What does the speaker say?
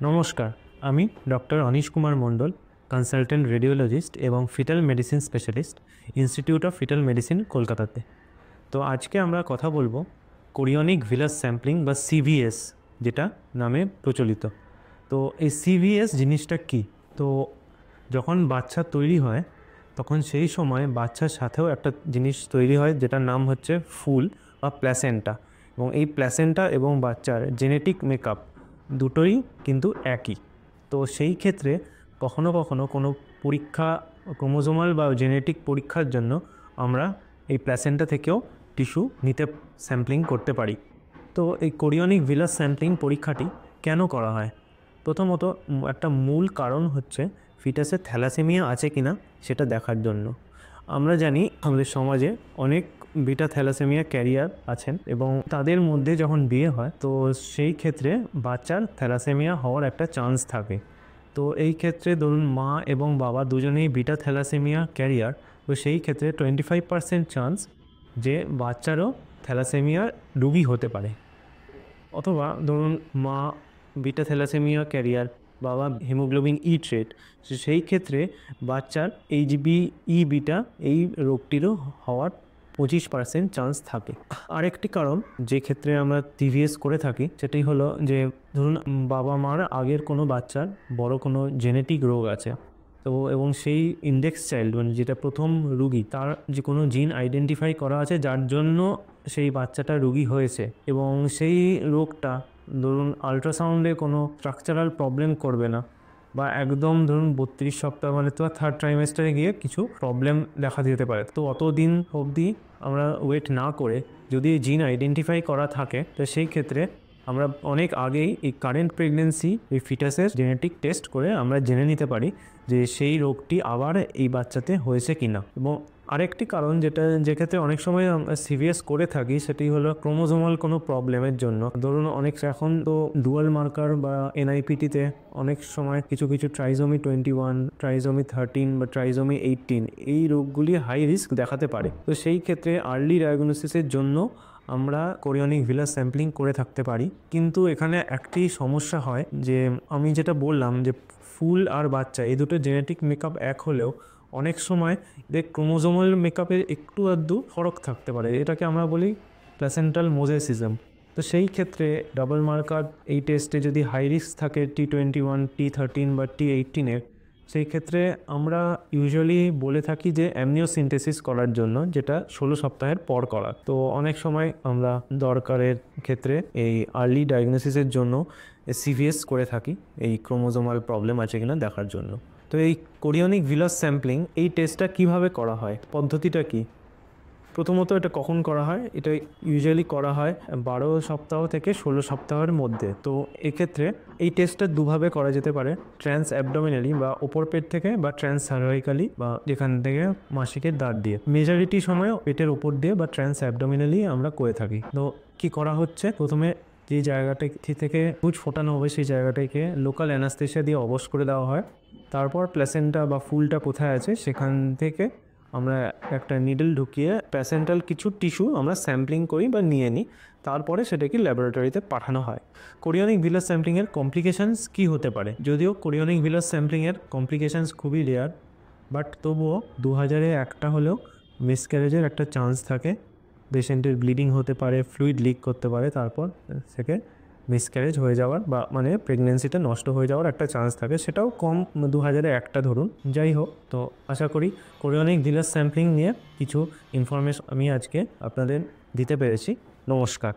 নমস্কার, আমি doctor anise Kumar Mondal, consultant radiologist এবং fetal medicine specialist, institute of fetal medicine, কলকাতাতে। তো আজকে আমরা কথা বলবো কোরিয়নিক ভিলাস স্যাম্পলিং বা সিভিএস, যেটা নামে প্রচলিত। তো এই সিভিএস জিনিসটা কি? তো যখন বাচ্চা তৈরি হয় তখন সেই সময় বাচ্চার সাথেও একটা জিনিস তৈরি হয় যেটার নাম হচ্ছে ফুল বা প্ল্যাসেন্টা, এবং এই প্ল্যাসেন্টা এবং বাচ্চার জেনেটিক মেকআপ দুটোই কিন্তু একই। তো সেই ক্ষেত্রে কখনো কখনো কোনো পরীক্ষা, ক্রোমোজোমাল বা জেনেটিক পরীক্ষার জন্য আমরা এই প্ল্যাসেন্টা থেকেও টিস্যু নিতে, স্যাম্পলিং করতে পারি। তো এই কোরিয়নিক ভিলাস স্যাম্পলিং পরীক্ষাটি কেন করা হয়? প্রথমত একটা মূল কারণ হচ্ছে ফিটাসের থ্যালাসেমিয়া আছে কিনা সেটা দেখার জন্য। আমরা জানি আমাদের সমাজে অনেক বিটা থ্যালাসেমিয়া ক্যারিয়ার আছেন, এবং তাদের মধ্যে যখন বিয়ে হয় তো সেই ক্ষেত্রে বাচ্চার থ্যালাসেমিয়া হওয়ার একটা চান্স থাকে। তো এই ক্ষেত্রে ধরুন মা এবং বাবা দুজনেই বিটা থ্যালাসেমিয়া ক্যারিয়ার, তো সেই ক্ষেত্রে 25% চান্স যে বাচ্চারও থ্যালাসেমিয়া রোগী হতে পারে। অথবা ধরুন মা বিটা থ্যালাসেমিয়া ক্যারিয়ার, বাবা হিমোগ্লোবিন ই ট্রেট, সেই ক্ষেত্রে বাচ্চার এইচবি ই বিটা এই রোগটিরও হওয়ার 25% চান্স থাকে। আরেকটি কারণ যে ক্ষেত্রে আমরা টিভিএস করে থাকি সেটাই হলো যে ধরুন বাবা মার আগের কোনো বাচ্চার বড় কোনো জেনেটিক রোগ আছে, তো এবং সেই ইন্ডেক্স চাইল্ড মানে যেটা প্রথম রুগী, তার যে কোনো জিন আইডেন্টিফাই করা আছে যার জন্য সেই বাচ্চাটা রুগী হয়েছে, এবং সেই রোগটা ধরুন আলট্রাসাউন্ডে কোনো স্ট্রাকচারাল প্রবলেম করবে না, বা একদম ধরুন 32 সপ্তাহ মানে তো থার্ড ট্রাইমেস্টারে গিয়ে কিছু প্রবলেম দেখা দিতে পারে। তো অতদিন অবধি আমরা ওয়েট না করে যদি জিন আইডেন্টিফাই করা থাকে, তো সেই ক্ষেত্রে আমরা অনেক আগেই এই কারেন্ট প্রেগনেন্সি এই ফিটাসের জেনেটিক টেস্ট করে আমরা জেনে নিতে পারি যে সেই রোগটি আবার এই বাচ্চাতে হয়েছে কিনা। এবং আরেকটি কারণ যে ক্ষেত্রে অনেক সময় আমরা সিভিএস করে থাকি সেটি হলো ক্রোমোজোমাল কোনো প্রবলেমের জন্য। ধরুন অনেক এখন তো ডুয়াল মার্কার বা এনআইপিটিতে অনেক সময় কিছু ট্রাইজোমি 21, ট্রাইজোমি 13 বা ট্রাইজোমি 18 এই রোগগুলি হাই রিস্ক দেখাতে পারে। তো সেই ক্ষেত্রে আর্লি ডায়াগনোসিসের জন্য আমরা কোরিয়নিক ভিলাস স্যাম্পলিং করে থাকতে পারি। কিন্তু এখানে একটি সমস্যা হয় যে আমি যেটা বললাম যে ফুল আর বাচ্চা এই দুটো জেনেটিক মেকআপ এক হলেও অনেক সময় ক্রোমোজোমাল মেকআপের একটু আধটু ফরক থাকতে পারে, এটাকে আমরা বলি প্ল্যাসেন্টাল মোজাইসিজম। তো সেই ক্ষেত্রে ডাবল মার্কার এই টেস্টে যদি হাই রিস্ক থাকে T21, T13 বা T18-এর, সেই ক্ষেত্রে আমরা ইউজুয়ালি বলে থাকি যে অ্যামনিওসিনথেসিস করার জন্য, যেটা 16 সপ্তাহের পর করা। তো অনেক সময় আমরা দরকারের ক্ষেত্রে এই আর্লি ডায়াগনোসিসের জন্য সিভিএস করে থাকি এই ক্রোমোজোমাল প্রবলেম আছে কিনা দেখার জন্য। তো এই কোরিয়নিক ভিলাস স্যাম্পলিং এই টেস্টটা কিভাবে করা হয়, পদ্ধতিটা কি? প্রথমত এটা কখন করা হয়? এটা ইউজুয়ালি করা হয় 12 সপ্তাহ থেকে 16 সপ্তাহের মধ্যে। তো এক্ষেত্রে এই টেস্টটা দুভাবে করা যেতে পারে, ট্রান্স অ্যাবডোমিনালি বা ওপর পেট থেকে, বা ট্রান্স সার্ভাইকালি বা যেখান থেকে মাসিকের দাঁত দিয়ে। মেজরিটি সময় পেটের ওপর দিয়ে বা ট্রান্স অ্যাবডোমিনালি আমরা করে থাকি। তো কি করা হচ্ছে, প্রথমে যে জায়গাটা থেকে পুজ ফোটানো হবে সেই জায়গাটাকে লোকাল অ্যানাস্থেশিয়া দিয়ে অবশ করে দেওয়া হয়। তারপর প্ল্যাসেন্টা বা ফুলটা কোথায় আছে সেখান থেকে আমরা একটা নিডল ঢুকিয়ে প্যাসেন্টাল কিছু টিস্যু আমরা স্যাম্পলিং করি বা নিয়ে নিই, তারপরে সেটাকে ল্যাবরেটরিতে পাঠানো হয়। কোরিয়নিক ভিলাস স্যাম্পলিংয়ের কমপ্লিকেশানস কী হতে পারে? যদিও কোরিয়নিক ভিলাস স্যাম্পলিংয়ের কমপ্লিকেশানস খুবই রেয়ার, বাট তবুও 2000-এ একটা হলেও মিসক্যারেজের একটা চান্স থাকে। পেশেন্টের ব্লিডিং হতে পারে, ফ্লুইড লিক করতে পারে, তারপর থেকে মিসক্যারেজ হয়ে যাওয়ার বা মানে প্রেগনেন্সিটা নষ্ট হয়ে যাওয়ার একটা চান্স থাকে, সেটাও কম, 2000-এ একটা ধরুন। যাই হোক, তো আশা করি কোরিয়নিক ভিলাস স্যাম্পলিং নিয়ে কিছু ইনফরমেশন আমি আজকে আপনাদের দিতে পেরেছি। নমস্কার।